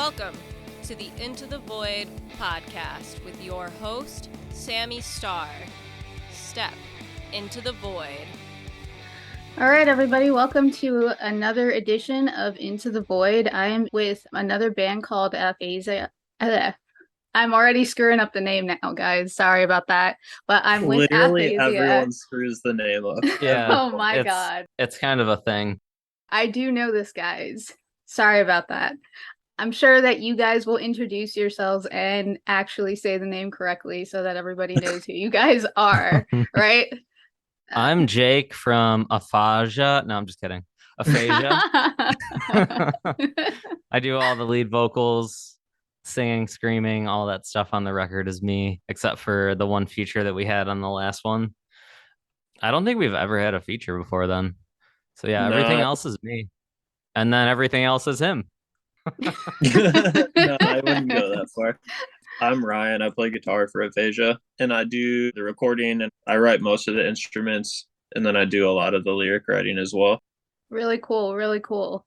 Welcome to the Into the Void podcast with your host, Sammy Starr. Step into the void. All right, everybody, welcome to another edition of Into the Void. I am with another band called Aphasia. I'm already screwing up the name now, guys. Sorry about that. But I'm with Literally Aphasia. everyone screws the name up. Yeah. Oh my God. It's kind of a thing. I do know this, guys. Sorry about that. I'm sure that you guys will introduce yourselves and actually say the name correctly so that everybody knows who you guys are, right? I'm Jake from Aphasia. No, I'm just kidding. Aphasia. I do all the lead vocals, singing, screaming, all that stuff on the record is me, except for the one feature that we had on the last one. I don't think we've ever had a feature before then. So yeah, everything else is me. And then everything else is him. No, I wouldn't go that far. I'm Ryan. I play guitar for Aphasia, and I do the recording, and I write most of the instruments, and then I do a lot of the lyric writing as well. Really cool, really cool.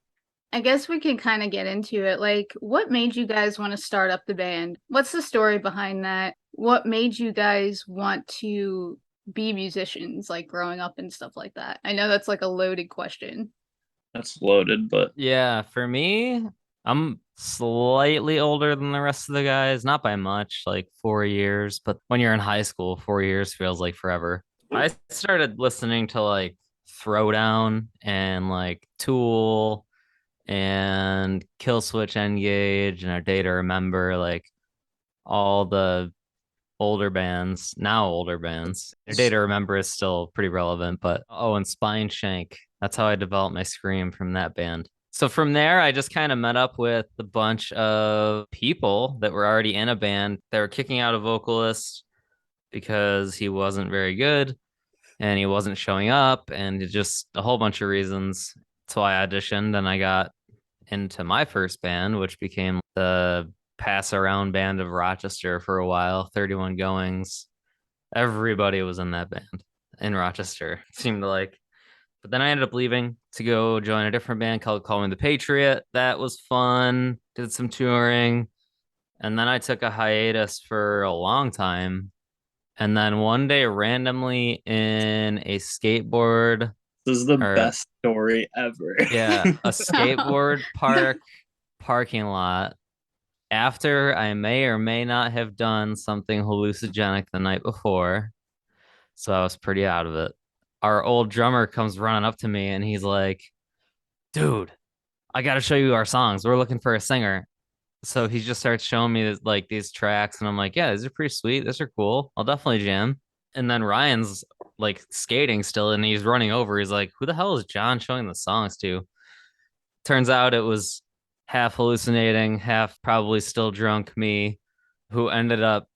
I guess we can kind of get into it. Like, what made you guys want to start up the band? What's the story behind that? What made you guys want to be musicians, like growing up and stuff like that? I know that's like a loaded question. That's loaded, but Yeah, for me, I'm slightly older than the rest of the guys, not by much, like 4 years, but when you're in high school, 4 years feels like forever. I started listening to like Throwdown and like Tool and Killswitch Engage and Our Day to Remember, like all the older bands, now older bands. Our Day to Remember is still pretty relevant, but and Spine Shank. That's how I developed my scream from that band. So from there, I just kind of met up with a bunch of people that were already in a band. They were kicking out a vocalist because he wasn't very good and he wasn't showing up, and just a whole bunch of reasons. So I auditioned and I got into my first band, which became the pass around band of Rochester for a while, 31 Goings. Everybody was in that band in Rochester, it seemed like. But then I ended up leaving to go join a different band called Call Me the Patriot. That was fun. Did some touring. And then I took a hiatus for a long time. And then one day, randomly in a skateboard. This is the best story ever. Yeah, a skateboard parking lot. After I may or may not have done something hallucinogenic the night before. So I was pretty out of it. Our old drummer comes running up to me and he's like, dude, I got to show you our songs. We're looking for a singer. So he just starts showing me like these tracks and I'm like, yeah, these are pretty sweet. These are cool. I'll definitely jam. And then Ryan's like skating still and he's running over. He's like, who the hell is John showing the songs to? Turns out it was half hallucinating, half probably still drunk me, who ended up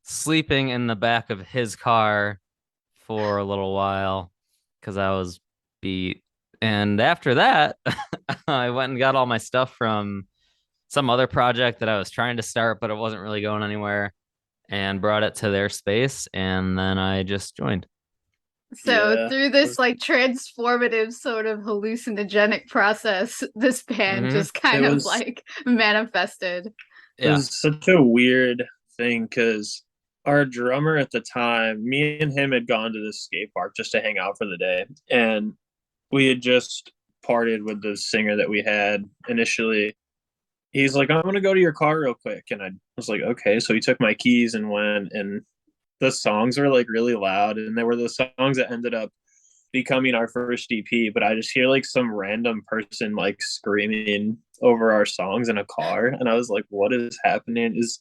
sleeping in the back of his car for a little while because I was beat. And after that, I went and got all my stuff from some other project that I was trying to start, but it wasn't really going anywhere, and brought it to their space. And then I just joined. So through this like transformative sort of hallucinogenic process, this band just kind of like manifested. It was such a weird thing because our drummer at the time, me and him had gone to this skate park just to hang out for the day. And we had just parted with the singer that we had initially. He's like, I'm going to go to your car real quick. And I was like, okay. So he took my keys and went, and the songs were like really loud. And they were the songs that ended up becoming our first EP. But I just hear like some random person like screaming over our songs in a car. And I was like, what is happening? Is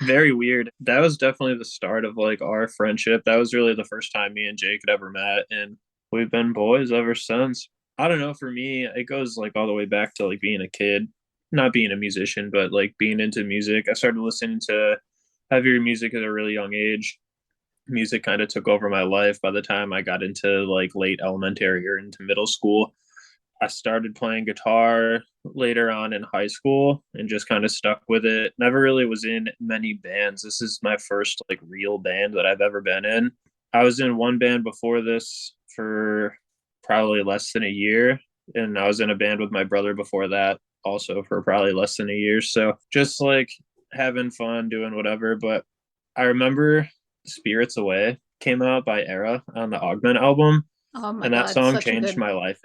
very weird. That was definitely the start of like our friendship. That was really the first time me and Jake had ever met, and we've been boys ever since. I don't know, for me it goes like all the way back to like being a kid, not being a musician, but like being into music. I started listening to heavier music at a really young age. Music kind of took over my life by the time I got into like late elementary or into middle school. I started playing guitar later on in high school and just kind of stuck with it. Never really was in many bands. This is my first like real band that I've ever been in. I was in one band before this for probably less than a year, and I was in a band with my brother before that also for probably less than a year. So just like having fun, doing whatever. But I remember Spirits Away came out by Era on the Augment album, Oh my and that God, song such a changed good. my life.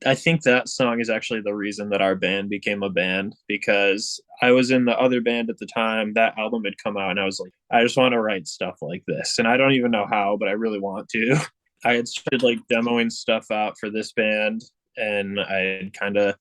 I think that song is actually the reason that our band became a band, because I was in the other band at the time. That album had come out, and I was like, I just want to write stuff like this. And I don't even know how, but I really want to. I had started like demoing stuff out for this band, and I had kind of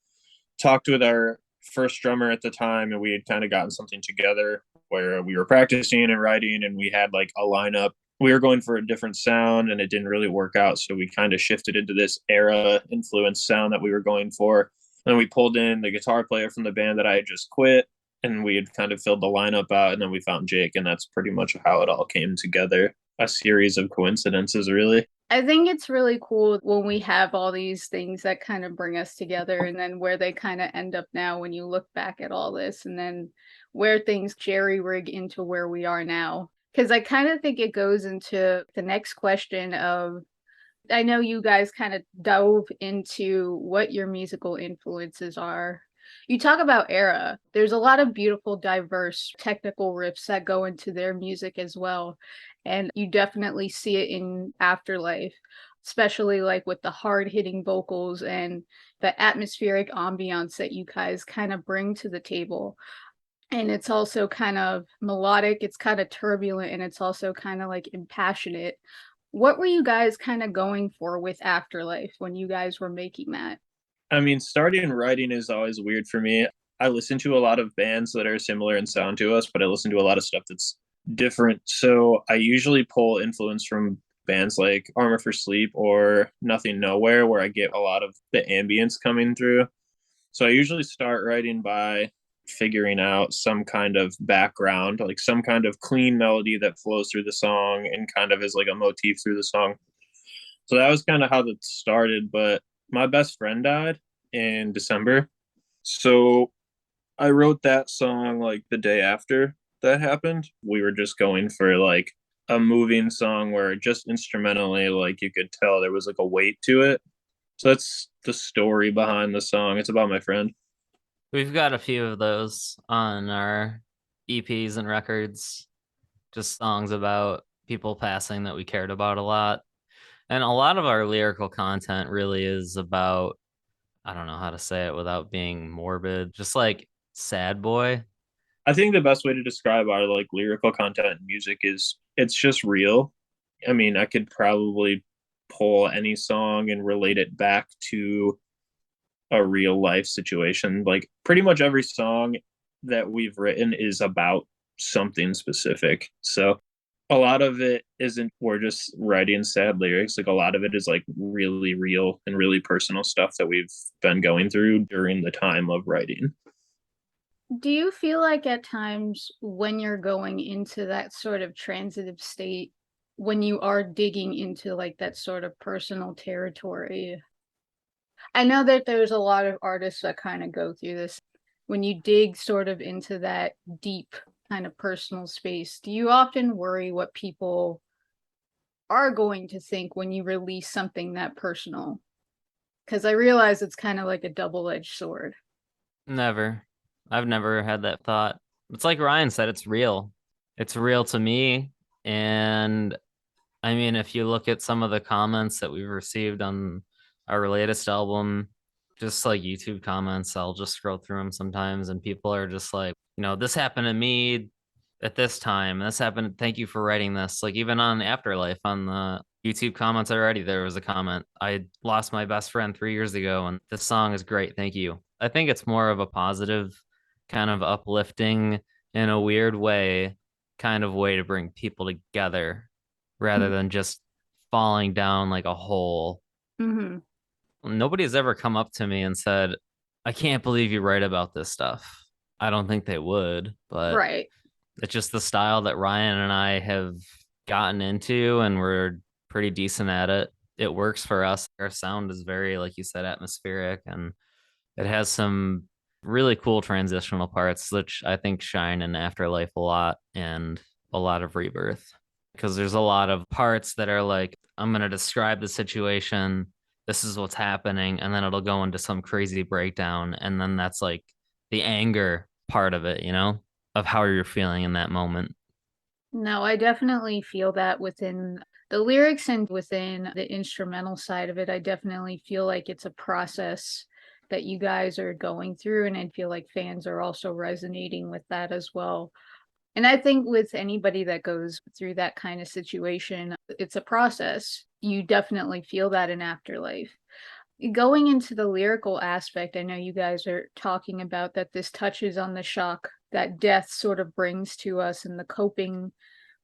talked with our first drummer at the time, and we had kind of gotten something together where we were practicing and writing, and we had like a lineup. We were going for a different sound, and it didn't really work out, so we kind of shifted into this Era influence sound that we were going for. And we pulled in the guitar player from the band that I had just quit, and we had kind of filled the lineup out, and then we found Jake, and that's pretty much how it all came together. A series of coincidences, really. I think it's really cool when we have all these things that kind of bring us together, and then where they kind of end up now when you look back at all this, and then where things jerry rig into where we are now. Because I kind of think it goes into the next question of, I know you guys kind of dove into what your musical influences are. You talk about Era. There's a lot of beautiful, diverse technical riffs that go into their music as well. And you definitely see it in Afterlife, especially like with the hard hitting vocals and the atmospheric ambiance that you guys kind of bring to the table. And it's also kind of melodic, it's kind of turbulent, and it's also kind of like impassionate. What were you guys kind of going for with Afterlife when you guys were making that? I mean, starting writing is always weird for me. I listen to a lot of bands that are similar in sound to us, but I listen to a lot of stuff that's different. So I usually pull influence from bands like Armor for Sleep or Nothing Nowhere, where I get a lot of the ambience coming through. So I usually start writing by figuring out some kind of background, like some kind of clean melody that flows through the song and kind of is like a motif through the song. So that was kind of how that started. But my best friend died in December. So I wrote that song like the day after that happened. We were just going for like a moving song where just instrumentally, like you could tell there was like a weight to it. So that's the story behind the song. It's about my friend. We've got a few of those on our EPs and records, just songs about people passing that we cared about a lot. And a lot of our lyrical content really is about, I don't know how to say it without being morbid, just like sad boy. I think the best way to describe our like lyrical content in music is it's just real. I mean, I could probably pull any song and relate it back to a real life situation. Like pretty much every song that we've written is about something specific. So a lot of it isn't we're just writing sad lyrics. Like a lot of it is like really real and really personal stuff that we've been going through during the time of writing. Do you feel like at times when you're going into that sort of transitive state, when you are digging into like that sort of personal territory? I know that there's a lot of artists that kind of go through this. When you dig sort of into that deep kind of personal space, do you often worry what people are going to think when you release something that personal? Because I realize it's kind of like a double-edged sword. Never. I've never had that thought. It's like Ryan said, it's real. It's real to me. And I mean, if you look at some of the comments that we've received on our latest album, just like YouTube comments, I'll just scroll through them sometimes, and people are just like, this happened to me at this time. This happened. Thank you for writing this. Like, even on Afterlife, on the YouTube comments already, there was a comment. I lost my best friend 3 years ago, and this song is great. Thank you. I think it's more of a positive, kind of uplifting in a weird way, kind of way to bring people together rather than just falling down like a hole. Mm-hmm. Nobody has ever come up to me and said, I can't believe you write about this stuff. I don't think they would, but Right. it's just the style that Ryan and I have gotten into, and we're pretty decent at it. It works for us. Our sound is very, like you said, atmospheric, and it has some really cool transitional parts, which I think shine in Afterlife a lot, and a lot of Rebirth. Because there's a lot of parts that are like, I'm going to describe the situation. This is what's happening. And then it'll go into some crazy breakdown. And then that's like the anger part of it, of how you're feeling in that moment. No, I definitely feel that within the lyrics and within the instrumental side of it. I definitely feel like it's a process that you guys are going through, and I feel like fans are also resonating with that as well. And I think with anybody that goes through that kind of situation, it's a process. You definitely feel that in Afterlife. Going into the lyrical aspect, I know you guys are talking about that this touches on the shock that death sort of brings to us and the coping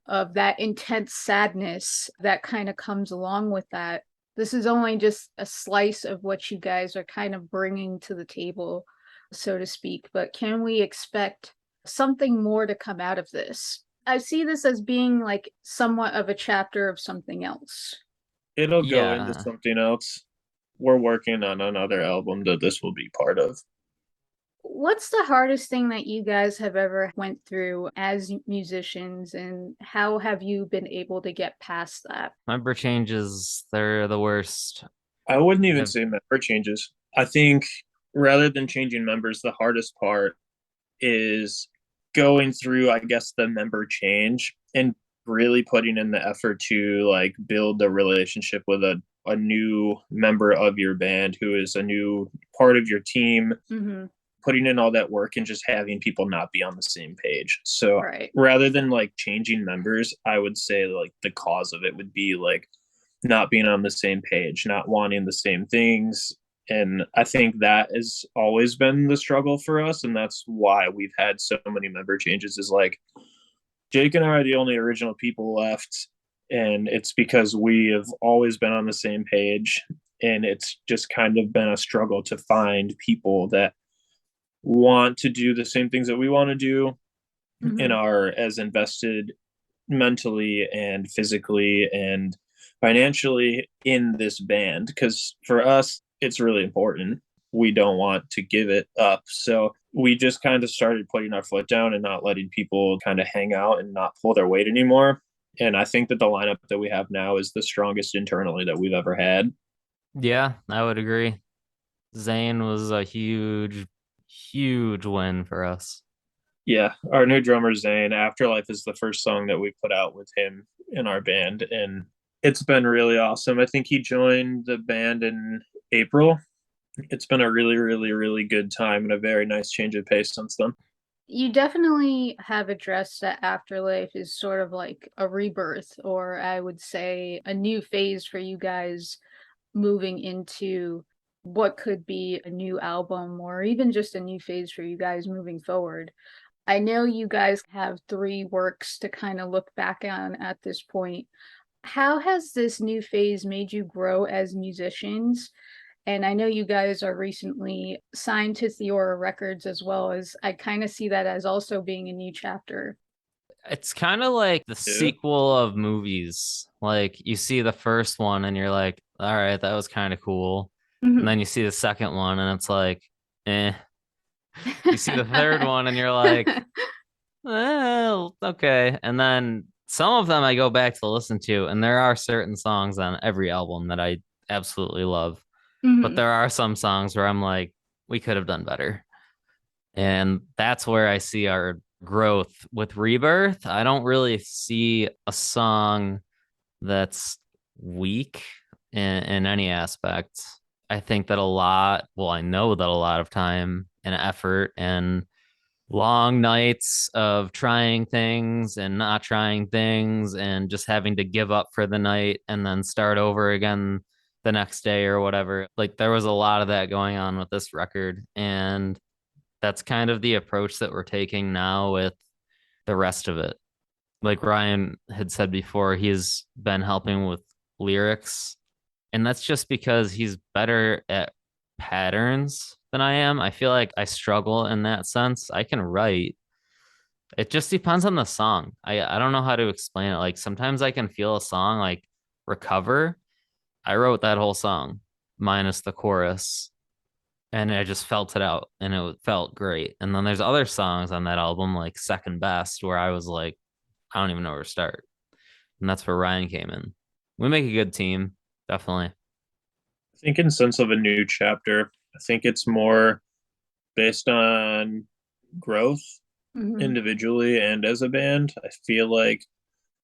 of that intense sadness that kind of comes along with that. This is only just a slice of what you guys are kind of bringing to the table, so to speak. But can we expect something more to come out of this? I see this as being like somewhat of a chapter of something else. It'll go into Yeah. something else. We're working on another album that this will be part of. What's the hardest thing that you guys have ever went through as musicians, and how have you been able to get past that? Member changes, they're the worst. I wouldn't even Have- say member changes. I think rather than changing members, the hardest part is going through, I guess, the member change and really putting in the effort to like build the relationship with a new member of your band who is a new part of your team, Mm-hmm. putting in all that work and just having people not be on the same page. So Right. rather than like changing members, I would say like the cause of it would be like not being on the same page, not wanting the same things. And I think that has always been the struggle for us. And that's why we've had so many member changes is like Jake and I are the only original people left. And it's because we have always been on the same page. And it's just kind of been a struggle to find people that want to do the same things that we want to do and Mm-hmm. are as invested mentally and physically and financially in this band because for us it's really important. We don't want to give it up, so we just kind of started putting our foot down and not letting people kind of hang out and not pull their weight anymore. And I think that the lineup that we have now is the strongest internally that we've ever had. Yeah, I would agree. Zane was a huge, huge win for us. Yeah, our new drummer Zane. Afterlife is the first song that we put out with him in our band, and it's been really awesome. I think he joined the band in April. It's been a really, really, really good time and a very nice change of pace since then. You definitely have addressed that Afterlife is sort of like a rebirth, or I would say a new phase for you guys moving into what could be a new album or even just a new phase for you guys moving forward. I know you guys have three works to kind of look back on at this point. How has this new phase made you grow as musicians? And I know you guys are recently signed to Theoria Records as well, as I kind of see that as also being a new chapter. It's kind of like the Yeah. sequel of movies. Like you see the first one and you're like, all right, that was kind of cool. And Mhm. then you see the second one and it's like, eh. You see the third one and you're like, well, okay. And then some of them I go back to listen to, and there are certain songs on every album that I absolutely love. But Mhm. there are some songs where I'm like, we could have done better. And that's where I see our growth with Rebirth. I don't really see a song that's weak in any aspect. I think that I know that a lot of time and effort and long nights of trying things and not trying things and just having to give up for the night and then start over again the next day or whatever. Like there was a lot of that going on with this record. And that's kind of the approach that we're taking now with the rest of it. Like Ryan had said before, he's been helping with lyrics. And that's just because he's better at patterns than I am. I feel like I struggle in that sense. I can write. It just depends on the song. I don't know how to explain it. Like sometimes I can feel a song like Recover. I wrote that whole song minus the chorus and I just felt it out and it felt great. And then there's other songs on that album like Second Best where I was like, I don't even know where to start. And that's where Ryan came in. We make a good team, definitely. I think in sense of a new chapter, I think it's more based on growth individually and as a band. I feel like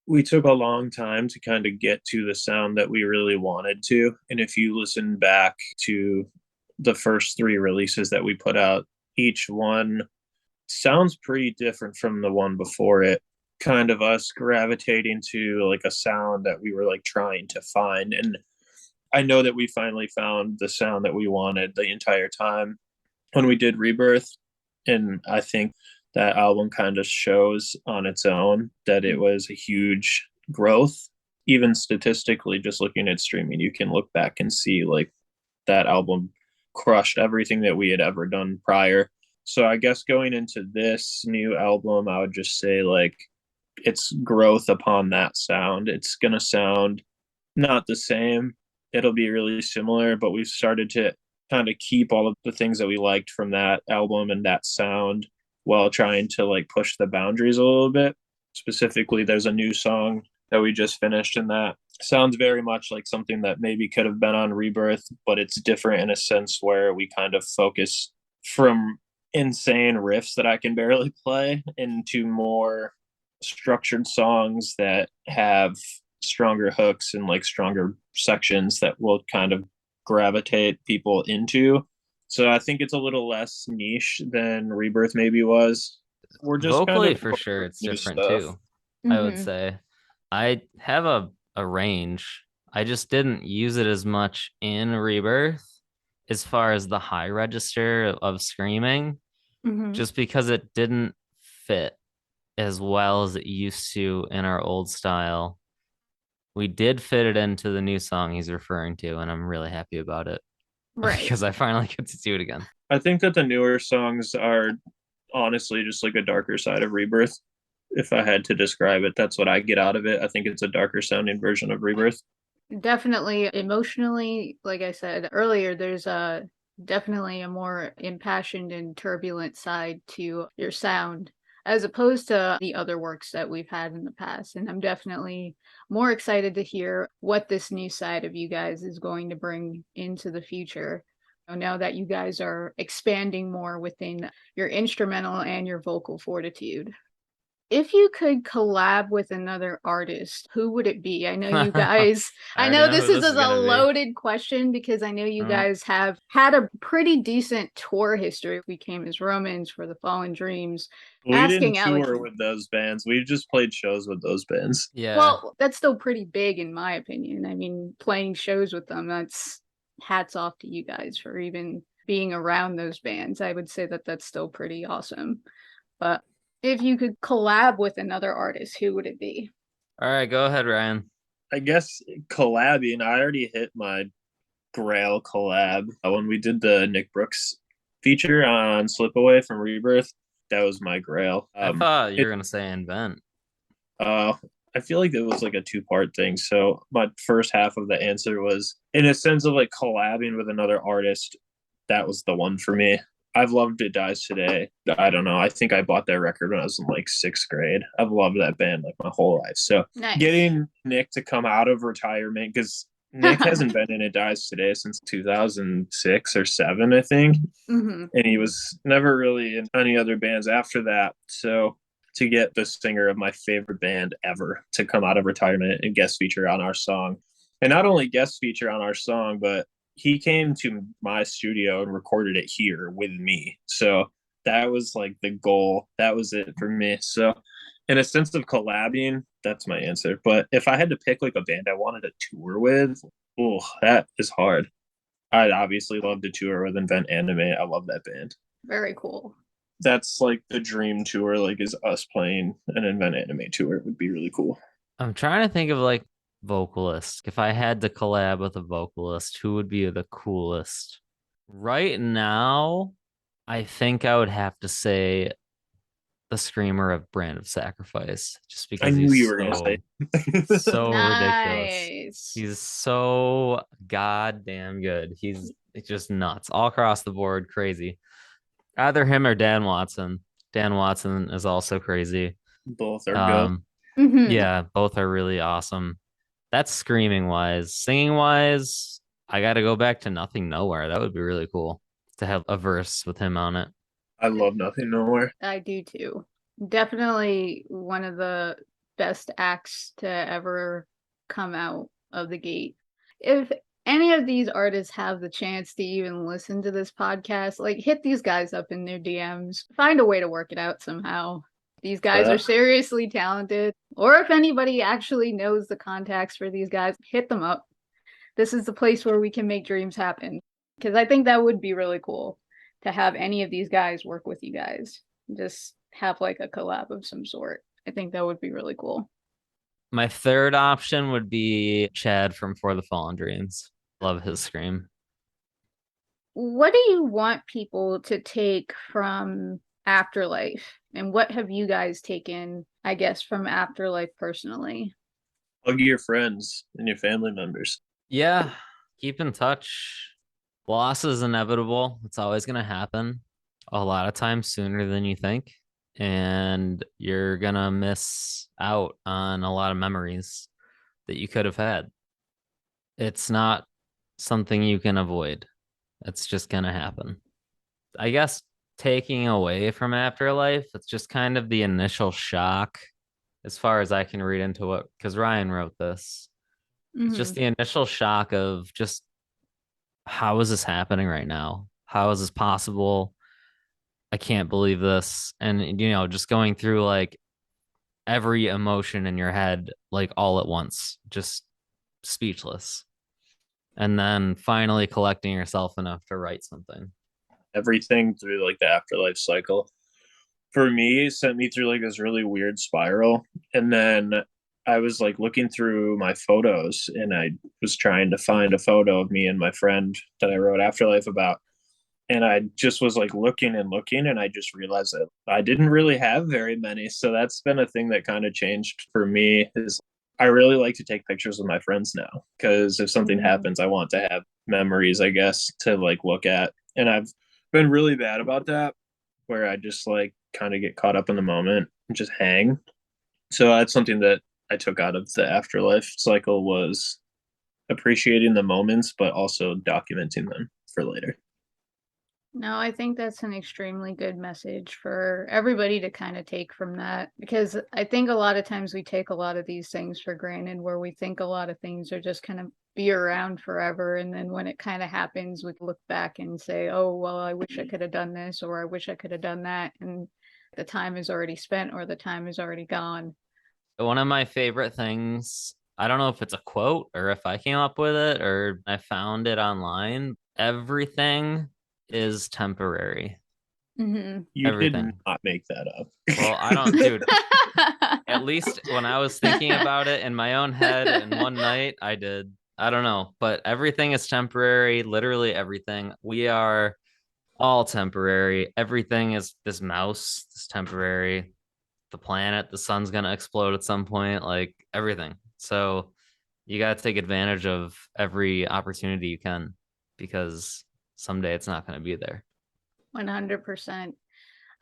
we took a long time to kind of get to the sound that we really wanted to. And if you listen back to the first three releases that we put out, each one sounds pretty different from the one before it. Kind of us gravitating to like a sound that we were like trying to find. And I know that we finally found the sound that we wanted the entire time when we did Rebirth. And I think that album kind of shows on its own that it was a huge growth. Even statistically, just looking at streaming, you can look back and see like that album crushed everything that we had ever done prior. So I guess going into this new album, I would just say like it's growth upon that sound. It's going to sound not the same. It'll be really similar, but we've started to kind of keep all of the things that we liked from that album and that sound while trying to like push the boundaries a little bit. Specifically, there's a new song that we just finished, and that sounds very much like something that maybe could have been on Rebirth, but it's different in a sense where we kind of focus from insane riffs that I can barely play into more structured songs that have stronger hooks and like stronger sections that will kind of gravitate people into. So I think it's a little less niche than Rebirth maybe was. We're just vocally kind of for sure it's different stuff. too. I would say I have a range. I just didn't use it as much in Rebirth as far as the high register of screaming, just because it didn't fit as well as it used to in our old style. We did fit it into the new song he's referring to, and I'm really happy about it. Right. Because I finally get to do it again. I think that the newer songs are honestly just like a darker side of Rebirth. If I had to describe it, that's what I get out of it. I think it's a darker sounding version of Rebirth. Definitely emotionally, like I said earlier, there's definitely a more impassioned and turbulent side to your sound as opposed to the other works that we've had in the past. And I'm definitely more excited to hear what this new side of you guys is going to bring into the future. Now that you guys are expanding more within your instrumental and your vocal fortitude. If you could collab with another artist, who would it be? I know you guys, I know this is a loaded question because I know you guys have had a pretty decent tour history. We came as Romans for the Fallen Dreams. We didn't tour with those bands. We just played shows with those bands. Yeah. Well, that's still pretty big in my opinion. I mean, playing shows with them, that's hats off to you guys for even being around those bands. I would say that that's still pretty awesome. But if you could collab with another artist, who would it be? All right, go ahead, Ryan. I guess collabing, I already hit my Grail collab when we did the Nick Brooks feature on Slipaway from Rebirth. That was my Grail. I thought you were going to say Invent. I feel like it was like a two-part thing. So my first half of the answer was in a sense of like collabing with another artist. That was the one for me. I've loved It Dies Today. I don't know. I think I bought that record when I was in like 6th grade. I've loved that band like my whole life. So getting Nick to come out of retirement, because Nick hasn't been in It Dies Today since 2006 or 7, I think. And he was never really in any other bands after that. So to get the singer of my favorite band ever to come out of retirement and guest feature on our song, and not only guest feature on our song, but he came to my studio and recorded it here with me. So that was like the goal. That was it for me. So in a sense of collabing, that's my answer. But if I had to pick like a band I wanted to tour with, oh, that is hard. I'd obviously love to tour with Invent Anime. I love that band. Very cool. That's like the dream tour, like is us playing an Invent Anime tour. It would be really cool. I'm trying to think of like vocalist. If I had to collab with a vocalist, who would be the coolest? Right now, I think I would have to say the screamer of Brand of Sacrifice, just because I knew you were gonna say so nice. ridiculous. He's so goddamn good. He's just nuts all across the board, crazy. Either him or Dan Watson. Dan Watson is also crazy. Both are good. Yeah, both are really awesome. That's screaming wise. Singing wise, I got to go back to Nothing Nowhere. That would be really cool to have a verse with him on it. I love Nothing Nowhere. I do too. Definitely one of the best acts to ever come out of the gate. If any of these artists have the chance to even listen to this podcast, like hit these guys up in their DMs. Find a way to work it out somehow. These guys are seriously talented. Or if anybody actually knows the contacts for these guys, hit them up. This is the place where we can make dreams happen. Because I think that would be really cool to have any of these guys work with you guys. Just have like a collab of some sort. I think that would be really cool. My third option would be Chad from For the Fallen Dreams. Love his scream. What do you want people to take from Afterlife? And what have you guys taken, I guess, from Afterlife personally? Hug your friends and your family members. Yeah, keep in touch. Loss is inevitable. It's always going to happen a lot of times sooner than you think. And you're going to miss out on a lot of memories that you could have had. It's not something you can avoid. It's just going to happen. I guess taking away from Afterlife, it's just kind of the initial shock as far as I can read into it, because Ryan wrote this. It's just the initial shock of just, how is this happening right now? How is this possible? I can't believe this. And, you know, just going through like every emotion in your head, like all at once, just speechless. And then finally collecting yourself enough to write something. Everything through like the Afterlife cycle for me sent me through like this really weird spiral. And then I was like looking through my photos and I was trying to find a photo of me and my friend that I wrote Afterlife about. And I just was like looking and I just realized that I didn't really have very many. So that's been a thing that kind of changed for me. Is I really like to take pictures with my friends now, because if something happens, I want to have memories, I guess, to like look at. And I've been really bad about that, where I just like kind of get caught up in the moment and just hang. So that's something that I took out of the Afterlife cycle, was appreciating the moments, but also documenting them for later. No, I think that's an extremely good message for everybody to kind of take from that, because I think a lot of times we take a lot of these things for granted, where we think a lot of things are just kind of be around forever. And then when it kind of happens, we look back and say, oh, well, I wish I could have done this, or I wish I could have done that. And the time is already spent, or the time is already gone. One of my favorite things, I don't know if it's a quote or if I came up with it or I found it online. Everything is temporary. Mm-hmm. You Everything. did not make that up. Well, I don't, dude. At least when I was thinking about it in my own head in one night, I did. I don't know, but everything is temporary. Literally everything. We are all temporary. Everything is this mouse, this temporary. The planet, the sun's gonna explode at some point. Like everything. So you got to take advantage of every opportunity you can, because someday it's not going to be there. 100%.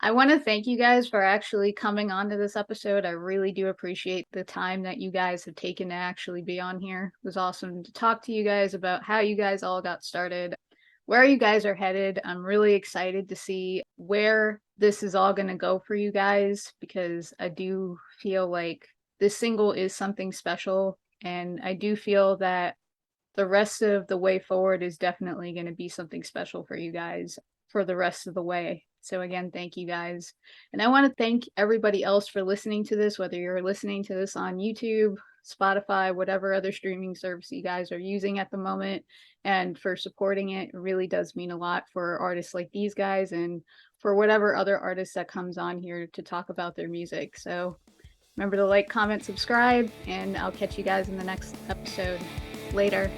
I want to thank you guys for actually coming on to this episode. I really do appreciate the time that you guys have taken to actually be on here. It was awesome to talk to you guys about how you guys all got started, where you guys are headed. I'm really excited to see where this is all going to go for you guys, because I do feel like this single is something special. And I do feel that the rest of the way forward is definitely going to be something special for you guys for the rest of the way. So again, thank you guys. And I want to thank everybody else for listening to this, whether you're listening to this on YouTube, Spotify, whatever other streaming service you guys are using at the moment, and for supporting it. It really does mean a lot for artists like these guys, and for whatever other artists that comes on here to talk about their music. So remember to like, comment, subscribe, and I'll catch you guys in the next episode. Later.